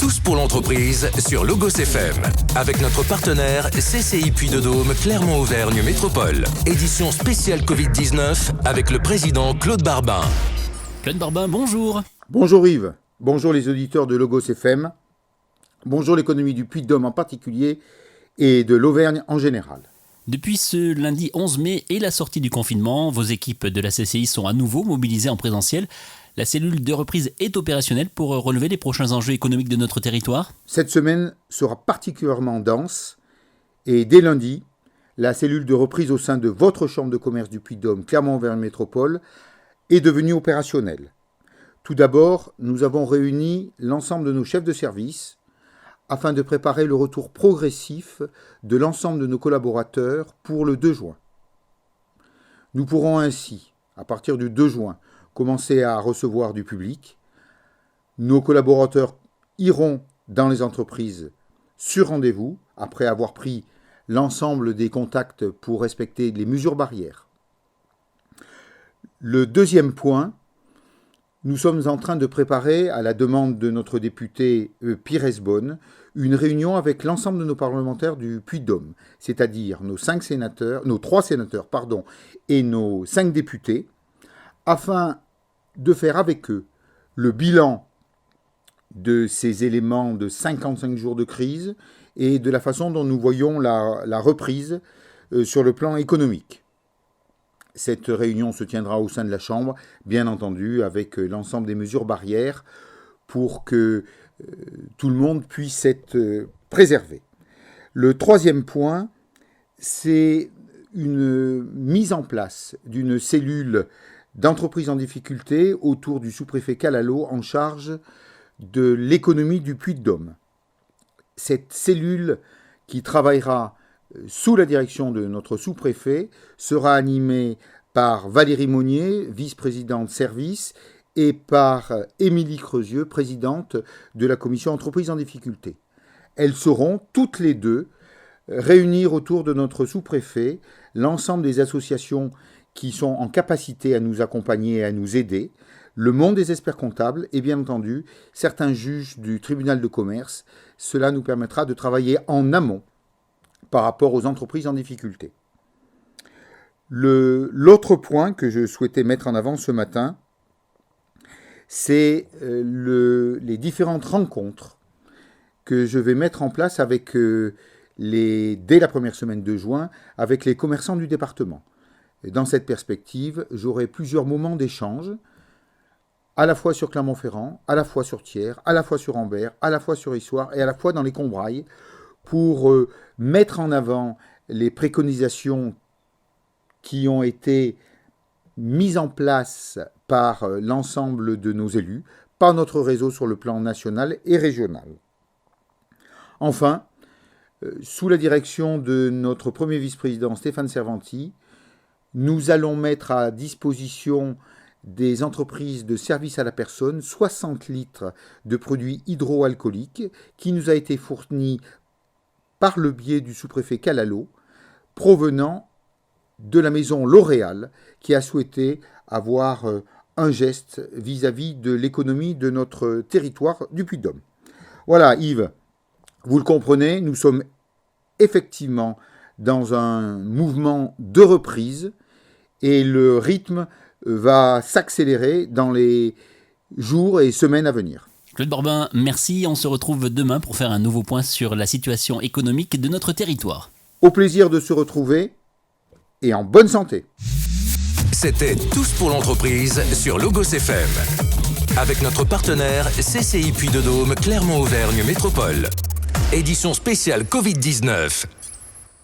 Tous pour l'entreprise sur Logos FM. Avec notre partenaire CCI Puy-de-Dôme Clermont-Auvergne Métropole. Édition spéciale Covid-19 avec le président Claude Barbin. Claude Barbin, bonjour. Bonjour Yves, bonjour les auditeurs de Logos FM, bonjour l'économie du Puy-de-Dôme en particulier et de l'Auvergne en général. Depuis ce lundi 11 mai et la sortie du confinement, vos équipes de la CCI sont à nouveau mobilisées en présentiel. La cellule de reprise est opérationnelle pour relever les prochains enjeux économiques de notre territoire. Cette semaine sera particulièrement dense et dès lundi, la cellule de reprise au sein de votre chambre de commerce du Puy-de-Dôme Clermont-Auvergne Métropole est devenue opérationnelle. Tout d'abord, nous avons réuni l'ensemble de nos chefs de service afin de préparer le retour progressif de l'ensemble de nos collaborateurs pour le 2 juin. Nous pourrons ainsi, à partir du 2 juin, commencer à recevoir du public. Nos collaborateurs iront dans les entreprises sur rendez-vous, après avoir pris l'ensemble des contacts pour respecter les mesures barrières. Le deuxième point, nous sommes en train de préparer, à la demande de notre député Pires Beaune, une réunion avec l'ensemble de nos parlementaires du Puy-de-Dôme, c'est-à-dire nos 3 sénateurs et nos 5 députés, afin de faire avec eux le bilan de ces éléments de 55 jours de crise et de la façon dont nous voyons la reprise sur le plan économique. Cette réunion se tiendra au sein de la Chambre, bien entendu, avec l'ensemble des mesures barrières pour que tout le monde puisse être préservé. Le troisième point, c'est une mise en place d'une cellule d'entreprises en difficulté autour du sous-préfet Calalo en charge de l'économie du Puy-de-Dôme. Cette cellule qui travaillera sous la direction de notre sous-préfet sera animée par Valérie Monnier, vice-présidente service, et par Émilie Creusieux, présidente de la commission entreprises en difficulté. Elles seront toutes les deux réunir autour de notre sous-préfet l'ensemble des associations qui sont en capacité à nous accompagner et à nous aider, le monde des experts comptables et bien entendu certains juges du tribunal de commerce. Cela nous permettra de travailler en amont par rapport aux entreprises en difficulté. L'autre point que je souhaitais mettre en avant ce matin, c'est les différentes rencontres que je vais mettre en place avec dès la première semaine de juin avec les commerçants du département. Et dans cette perspective, j'aurai plusieurs moments d'échange, à la fois sur Clermont-Ferrand, à la fois sur Thiers, à la fois sur Ambert, à la fois sur Issoire et à la fois dans les Combrailles, pour mettre en avant les préconisations qui ont été mises en place par l'ensemble de nos élus, par notre réseau sur le plan national et régional. Enfin, sous la direction de notre premier vice-président Stéphane Servanti, nous allons mettre à disposition des entreprises de services à la personne 60 litres de produits hydroalcooliques qui nous a été fournis par le biais du sous-préfet Calalo, provenant de la maison L'Oréal, qui a souhaité avoir un geste vis-à-vis de l'économie de notre territoire du Puy-de-Dôme. Voilà Yves, vous le comprenez, nous sommes effectivement dans un mouvement de reprise et le rythme va s'accélérer dans les jours et semaines à venir. Claude Barbin, merci. On se retrouve demain pour faire un nouveau point sur la situation économique de notre territoire. Au plaisir de se retrouver et en bonne santé. C'était Tous pour l'entreprise sur Logos FM. Avec notre partenaire CCI Puy-de-Dôme Clermont-Auvergne Métropole. Édition spéciale Covid-19.